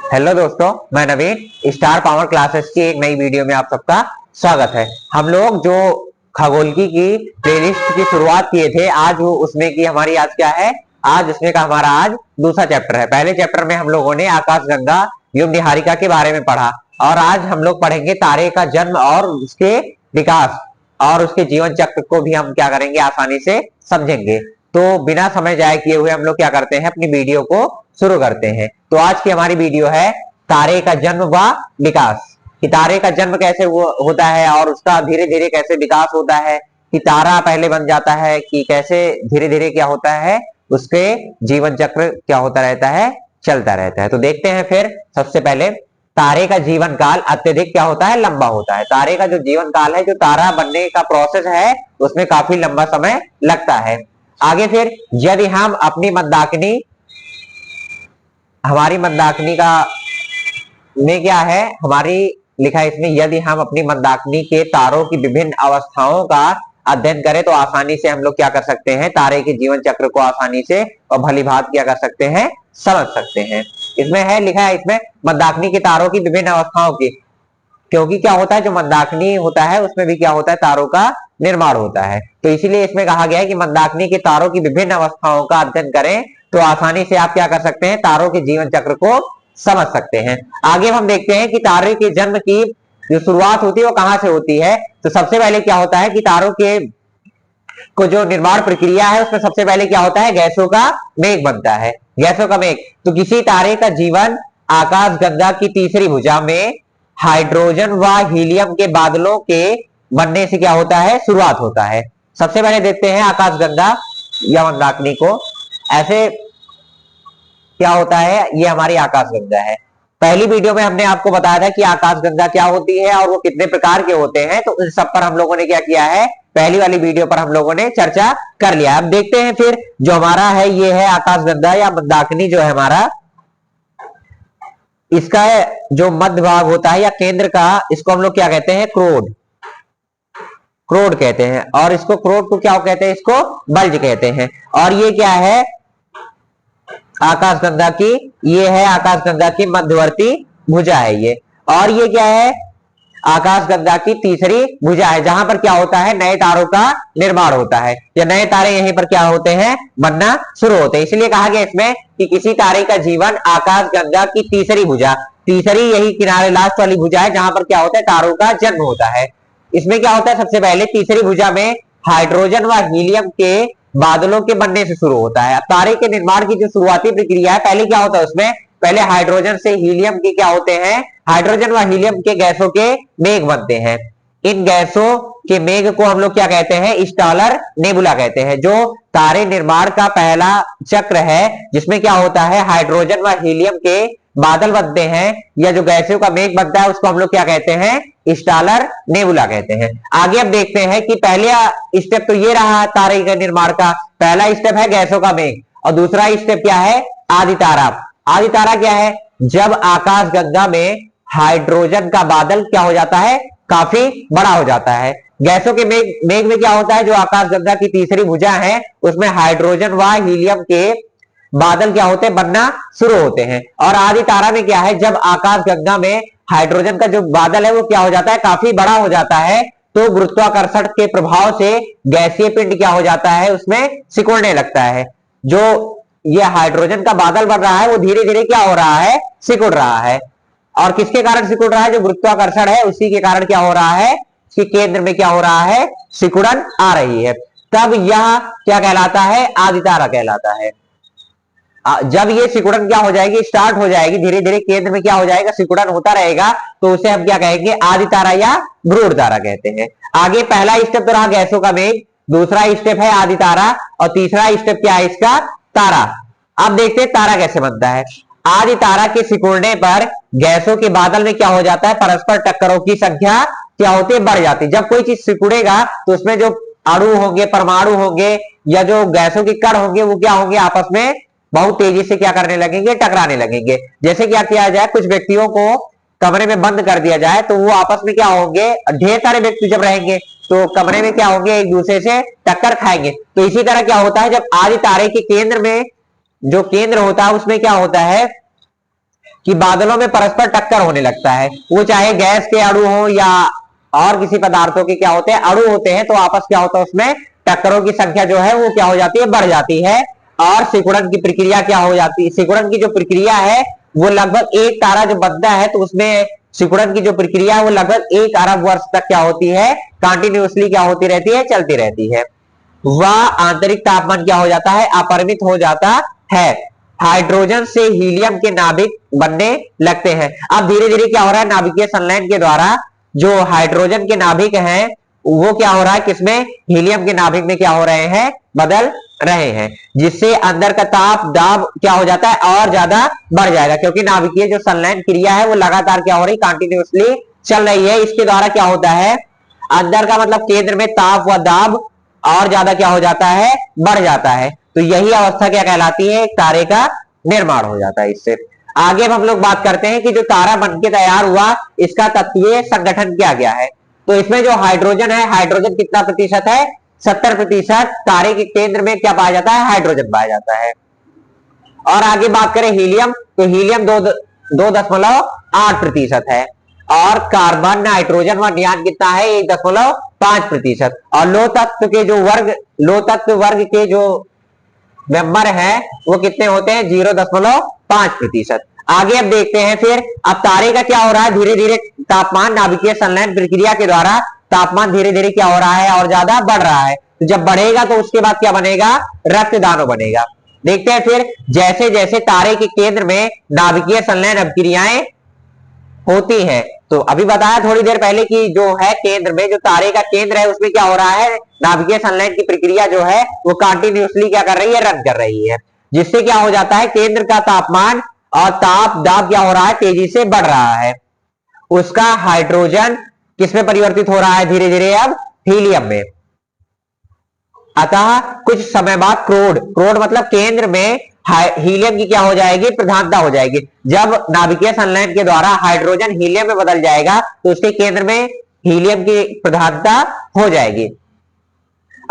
Hello दोस्तों, मैं नवीन star power classes की एक नई वीडियो में आप सबका स्वागत है। हम लोग जो खगोलकी की प्लेलिस्ट की शुरुआत किए थे, आज वो उसमें की हमारी आज क्या है, आज उसमें का हमारा आज दूसरा चैप्टर है। पहले चैप्टर में हम लोगों ने आकाशगंगा युग निहारिका के बारे में पढ़ा और आज हम लोग पढ़ेंगे तारे का जन्म और उसके विकास और उसके जीवन चक्र को भी हम क्या करेंगे, आसानी से समझेंगे। तो बिना समय जाए किए हुए हम लोग क्या करते हैं, अपनी वीडियो को शुरू करते हैं। तो आज की हमारी वीडियो है तारे का जन्म व विकास, कि तारे का जन्म कैसे होता है और उसका धीरे धीरे कैसे विकास होता है, कि तारा पहले बन जाता है, कि कैसे धीरे धीरे क्या होता है, उसके जीवन चक्र क्या होता रहता है, चलता रहता है। तो देखते हैं फिर सबसे पहले तारे का जीवन काल अत्यधिक क्या होता है, लंबा होता है। तारे का जो जीवन काल है, जो तारा बनने का प्रोसेस है, उसमें काफी लंबा समय लगता है। आगे फिर यदि हम अपनी मंदाकिनी, हमारी मंदाकिनी का में क्या है, हमारी लिखा है इसमें, यदि हम अपनी मंदाकिनी के तारों की विभिन्न अवस्थाओं का अध्ययन करें तो आसानी से हम लोग क्या कर सकते हैं, तारे के जीवन चक्र को आसानी से और भली भांति क्या कर सकते हैं, समझ सकते हैं। इसमें है लिखा है इसमें मंदाकिनी के तारों की विभिन्न अवस्थाओं की, क्योंकि क्या होता है, जो मंदाकिनी होता है उसमें भी क्या होता है, तारों का निर्माण होता है। तो इसीलिए इसमें कहा गया है कि मंदाकिनी के तारों की विभिन्न अवस्थाओं का अध्ययन करें तो आसानी से आप क्या कर सकते हैं, तारों के जीवन चक्र को समझ सकते हैं। आगे हम देखते हैं कि तारे के जन्म की जो शुरुआत होती है वो कहां से होती है। तो सबसे पहले क्या होता है कि तारों के को जो निर्माण प्रक्रिया है उसमें सबसे पहले क्या होता है, गैसों का मेघ बनता है। गैसों का मेघ, तो किसी तारे का जीवन आकाशगंगा की तीसरी भुजा में हाइड्रोजन व हीलियम के बादलों के बनने से क्या होता है, शुरुआत होता है। सबसे पहले देखते हैं आकाशगंगा या मंदाकिनी को। ऐसे क्या होता है, ये हमारी आकाशगंगा है। पहली वीडियो में हमने आपको बताया था कि आकाशगंगा क्या होती है और वो कितने प्रकार के होते हैं, तो उन सब पर हम लोगों ने क्या किया है, पहली वाली वीडियो पर हम लोगों ने चर्चा कर लिया। अब देखते हैं फिर जो हमारा है, ये है आकाशगंगा या मंदाकिनी जो है हमारा, इसका जो मध्य भाग होता है या केंद्र का, इसको हम लोग क्या कहते हैं, क्रोड, क्रोड कहते हैं। और इसको क्रोड को क्या कहते हैं, इसको बल्ज कहते हैं। और ये क्या है, आकाशगंगा की, ये है आकाशगंगा की मध्यवर्ती भुजा है ये। और ये क्या है, आकाशगंगा की तीसरी भुजा है, जहां पर क्या होता है, नए तारों का निर्माण होता है, या नए तारे यहीं पर क्या होते हैं, बनना शुरू होते हैं। इसलिए कहा गया इसमें कि किसी तारे का जीवन आकाशगंगा की तीसरी भुजा, तीसरी यही किनारे लास्ट वाली भुजा है जहां पर क्या होता है, तारों का जन्म होता है। इसमें क्या होता है, सबसे पहले तीसरी भुजा में हाइड्रोजन व हीलियम के बादलों के बनने से शुरू होता है। अब तारे के निर्माण की जो शुरुआती प्रक्रिया है, पहले क्या होता है, उसमें पहले हाइड्रोजन से हीलियम के क्या होते हैं, हाइड्रोजन व हीलियम के गैसों के मेघ बनते हैं। इन गैसों के मेघ को हम लोग क्या कहते हैं, स्टालर नेबुला कहते हैं। जो तारे निर्माण का पहला चक्र है, जिसमें क्या होता है, हाइड्रोजन व हीलियम के बादल बनते हैं या जो गैसों का मेघ बनता है, उसको हम लोग क्या कहते हैं, स्टालर नेबुला कहते हैं। आगे अब देखते हैं कि पहला स्टेप तो ये रहा तारे के निर्माण का, पहला स्टेप है गैसों का मेघ, और दूसरा स्टेप क्या है, आदि तारा। आदि तारा क्या है, जब आकाशगंगा में हाइड्रोजन का बादल क्या हो जाता है, काफी बड़ा हो जाता है। गैसों के मेघ में क्या होता है, जो आकाशगंगा की तीसरी भुजा है उसमें हाइड्रोजन व हीलियम के बादल क्या होते हैं, बनना शुरू होते हैं। और आदि तारा में क्या है, जब आकाशगंगा में हाइड्रोजन का जो बादल है वो क्या हो जाता है, काफी बड़ा हो जाता है, तो गुरुत्वाकर्षण के प्रभाव से गैसीय पिंड क्या हो जाता है, उसमें सिकुड़ने लगता है। जो ये हाइड्रोजन का बादल बन रहा है वो धीरे धीरे क्या हो रहा है, सिकुड़ रहा है। और किसके कारण सिकुड़ रहा है, जो गुरुत्वाकर्षण है उसी के कारण क्या हो रहा है, इसके केंद्र में क्या हो रहा है, सिकुड़न आ रही है। तब यह क्या कहलाता है, आदि तारा कहलाता है। जब ये सिकुड़न क्या हो जाएगी, स्टार्ट हो जाएगी, धीरे धीरे केंद्र में क्या हो जाएगा, सिकुड़न होता रहेगा, तो उसे हम क्या कहेंगे, आदि तारा या ब्रूड तारा कहते हैं। आगे पहला स्टेप तो रहा गैसों का मेघ, दूसरा स्टेप है आदि तारा, और तीसरा स्टेप क्या है इसका, तारा। अब देखते हैं तारा कैसे बनता है। आदि तारा के सिकुड़ने पर गैसों के बादल में क्या हो जाता है, परस्पर टक्करों की संख्या क्या होती है, बढ़ जाती है। जब कोई चीज सिकुड़ेगा तो उसमें जो अणु होंगे, परमाणु होंगे, या जो गैसों के कण होंगे, वो क्या होंगे, आपस में बहुत तेजी से क्या करने लगेंगे, टकराने लगेंगे। जैसे क्या किया जाए, कुछ व्यक्तियों को कमरे में बंद कर दिया जाए तो वो आपस में क्या होंगे, ढेर सारे व्यक्ति जब रहेंगे तो कमरे में क्या होंगे, एक दूसरे से टक्कर खाएंगे। तो इसी तरह क्या होता है, जब आदि तारे के केंद्र में जो केंद्र होता है उसमें क्या होता है कि बादलों में परस्पर टक्कर होने लगता है, वो चाहे गैस के अणु हो या और किसी पदार्थों के क्या होते हैं अणु होते हैं, तो आपस क्या होता है उसमें टक्करों की संख्या जो है वो क्या हो जाती है, बढ़ जाती है। और सिकुड़न की प्रक्रिया क्या हो जाती है, सिकुड़न की जो प्रक्रिया है वो लगभग एक तारा जो बनता है तो उसमें सिकुड़न की जो प्रक्रिया है वो लगभग 1 अरब वर्ष तक क्या होती है, कंटिन्यूअसली क्या होती रहती है, चलती रहती है। वह आंतरिक तापमान क्या हो जाता है, अपरिमित हो जाता है। हाइड्रोजन से हीलियम के नाभिक बनने लगते हैं। अब धीरे धीरे क्या हो रहा है, नाभिकीय संलयन के द्वारा जो हाइड्रोजन के नाभिक हैं वो क्या हो रहा है, किसमें, हीलियम के नाभिक में क्या हो रहे हैं, बदल रहे हैं, जिससे अंदर का ताप दाब क्या हो जाता है और ज्यादा बढ़ जाएगा, क्योंकि नाभिकीय जो संलयन क्रिया है वो लगातार क्या हो रही, कंटिन्यूअसली चल रही है। इसके द्वारा क्या होता है, अंदर का मतलब केंद्र में ताप व दाब और ज्यादा क्या हो जाता है, बढ़ जाता है। तो यही अवस्था क्या कहलाती है, एक तारे का निर्माण हो जाता है। इससे आगे अब हम लोग बात करते हैं कि जो तारा बनके तैयार हुआ इसका तत्वीय संगठन क्या क्या है। तो इसमें जो हाइड्रोजन है, हाइड्रोजन कितना प्रतिशत है, 70%। तारे के केंद्र में क्या पाया जाता है, हाइड्रोजन पाया जाता है। और आगे बात करें हीलियम, तो हीलियम 2.8% है। और कार्बन, नाइट्रोजन व नियान कितना है, 1.5%। और लो तत्व वर्ग के जो मेंबर है वो कितने होते हैं, 0.5%। आगे अब देखते हैं फिर अब तारे का क्या हो रहा है, धीरे धीरे तापमान नाभिकीय संलयन प्रक्रिया के द्वारा तापमान धीरे धीरे क्या हो रहा है और ज्यादा बढ़ रहा है। तो जब बढ़ेगा तो उसके बाद क्या बनेगा, रक्तदानव बनेगा। देखते हैं फिर जैसे जैसे तारे के केंद्र में नाभिकीय संलयन अभिक्रियाएं होती हैं, तो अभी बताया थोड़ी देर पहले कि जो है केंद्र में, जो तारे का केंद्र है उसमें क्या हो रहा है, नाभिकीय संलयन की प्रक्रिया जो है वो कंटिन्यूअसली क्या कर रही है, रन कर रही है, जिससे क्या हो जाता है, केंद्र का तापमान और ताप दाब क्या हो रहा है, तेजी से बढ़ रहा है। उसका हाइड्रोजन किसमें परिवर्तित हो रहा है, धीरे धीरे अब हीलियम में। अतः कुछ समय बाद क्रोड मतलब केंद्र में हीलियम की क्या हो जाएगी, प्रधानता हो जाएगी। जब नाभिकीय संलयन के द्वारा हाइड्रोजन हीलियम में बदल जाएगा तो उसके केंद्र में हीलियम की प्रधानता हो जाएगी।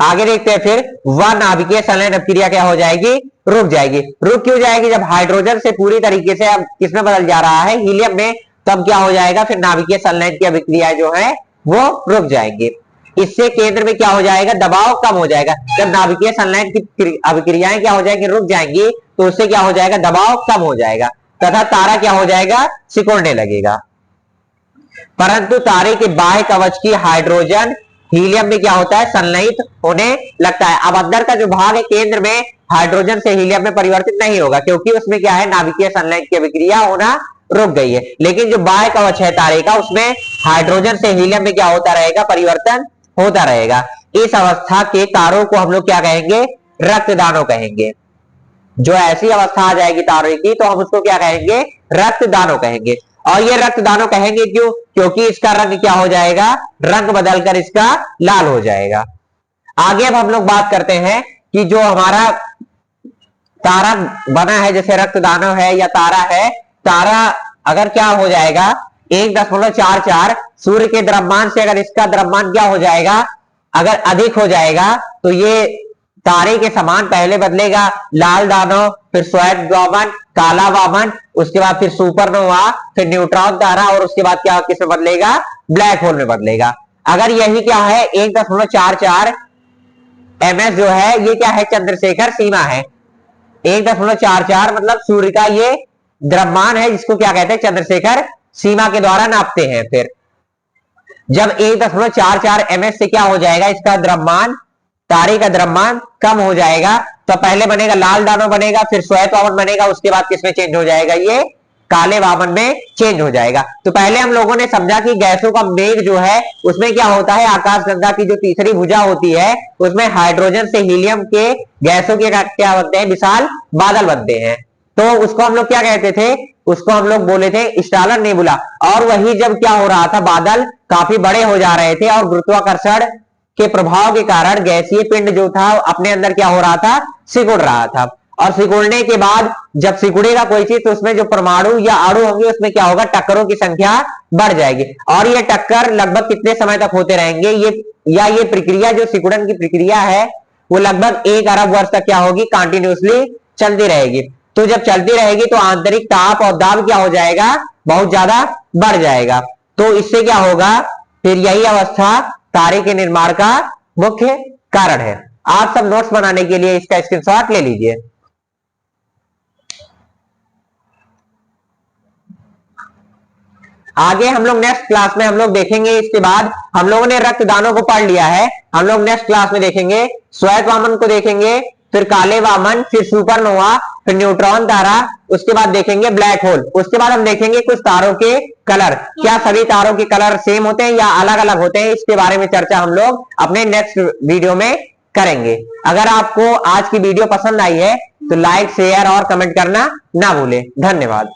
आगे देखते हैं फिर वह नाभिकीय संलयन अभिक्रिया क्या हो जाएगी, रुक जाएगी। रुक क्यों जाएगी, जब हाइड्रोजन से पूरी तरीके से अब किसमें बदल जा रहा है, हीलियम में, तब क्या हो जाएगा, फिर नाभिकीय संलयन की अभिक्रियाएं जो है वो रुक जाएंगी। इससे केंद्र में क्या हो जाएगा, दबाव कम हो जाएगा। जब नाभिकीय संलयन की अभिक्रियाएं क्या हो जाएंगी, रुक जाएंगी, तो उससे क्या हो जाएगा, दबाव कम हो जाएगा तथा तारा क्या हो जाएगा, सिकुड़ने लगेगा। परंतु तारे के बाह्य कवच की हाइड्रोजन हीलियम में क्या होता है, संलयित होने लगता है। अब अंदर का जो भाग है केंद्र में हाइड्रोजन से हीलियम में परिवर्तित नहीं होगा, क्योंकि उसमें क्या है, नाभिकीय संलयन की अभिक्रिया होना रुक गई है। लेकिन जो बाह्य कवच है तारे का, उसमें हाइड्रोजन से हीलियम में क्या होता रहेगा, परिवर्तन होता रहेगा। इस अवस्था के तारों को हम लोग क्या कहेंगे, रक्तदानव कहेंगे। जो ऐसी अवस्था आ जाएगी तारे की तो हम उसको क्या कहेंगे, रक्तदानव कहेंगे। और ये रक्तदानव कहेंगे क्यों, क्योंकि इसका रंग क्या हो जाएगा, रंग बदलकर इसका लाल हो जाएगा। आगे अब हम लोग बात करते हैं कि जो हमारा तारा बना है, जैसे रक्तदानव है या तारा है, तारा अगर क्या हो जाएगा 1.44 सूर्य के द्रव्यमान से अगर इसका द्रव्यमान क्या हो जाएगा, अगर अधिक हो जाएगा तो ये तारे के समान पहले बदलेगा, लाल दानव, फिर श्वेत वामन, काला वामन, उसके बाद फिर सुपरनोवा, फिर न्यूट्रॉन तारा, और उसके बाद क्या किसमें बदलेगा, ब्लैक होल में बदलेगा। अगर यही क्या है 1.44 ms जो है, ये क्या है, चंद्रशेखर सीमा है। 1.44 मतलब सूर्य का ये द्रव्यमान है, जिसको क्या कहते हैं, चंद्रशेखर सीमा के द्वारा नापते हैं। फिर जब 1.44 ms से क्या हो जाएगा, इसका द्रव्यमान, तारे का द्रव्यमान कम हो जाएगा, तो पहले बनेगा लाल दानव बनेगा, फिर श्वेत वामन बनेगा, उसके बाद किसमें चेंज हो जाएगा, ये काले वामन में चेंज हो जाएगा। तो पहले हम लोगों ने समझा कि गैसों का मेघ जो है उसमें क्या होता है, आकाशगंगा की जो तीसरी भुजा होती है उसमें हाइड्रोजन से हीलियम के गैसों के क्या बनते हैं, विशाल बादल बनते हैं। तो उसको हम लोग क्या कहते थे, उसको हम लोग बोले थे स्टालर नेबुला। और वही जब क्या हो रहा था, बादल काफी बड़े हो जा रहे थे और गुरुत्वाकर्षण के प्रभाव के कारण गैसीय पिंड जो था अपने अंदर क्या हो रहा था, सिकुड़ रहा था। और सिकुड़ने के बाद जब सिकुड़ेगा कोई चीज तो उसमें जो परमाणु या अणु होंगे उसमें क्या होगा, टक्करों की संख्या बढ़ जाएगी। और ये टक्कर लगभग कितने समय तक होते रहेंगे, ये प्रक्रिया जो सिकुड़न की प्रक्रिया है वो लगभग 1 अरब वर्ष तक क्या होगी, कंटिन्यूअसली चलती रहेगी। तो जब चलती रहेगी तो आंतरिक ताप और दाब क्या हो जाएगा, बहुत ज्यादा बढ़ जाएगा। तो इससे क्या होगा, फिर यही अवस्था तारे के निर्माण का मुख्य कारण है। आप सब नोट्स बनाने के लिए इसका स्क्रीनशॉट ले लीजिए। आगे हम लोग नेक्स्ट क्लास में हम लोग देखेंगे, इसके बाद हम लोगों ने रक्तदानों को पढ़ लिया है, हम लोग नेक्स्ट क्लास में देखेंगे श्वेत वामन को देखेंगे, फिर काले वामन, फिर सुपरनोवा, फिर न्यूट्रॉन तारा, उसके बाद देखेंगे ब्लैक होल, उसके बाद हम देखेंगे कुछ तारों के कलर, क्या सभी तारों के कलर सेम होते हैं या अलग अलग होते हैं, इसके बारे में चर्चा हम लोग अपने नेक्स्ट वीडियो में करेंगे। अगर आपको आज की वीडियो पसंद आई है तो लाइक, शेयर और कमेंट करना ना भूलें। धन्यवाद।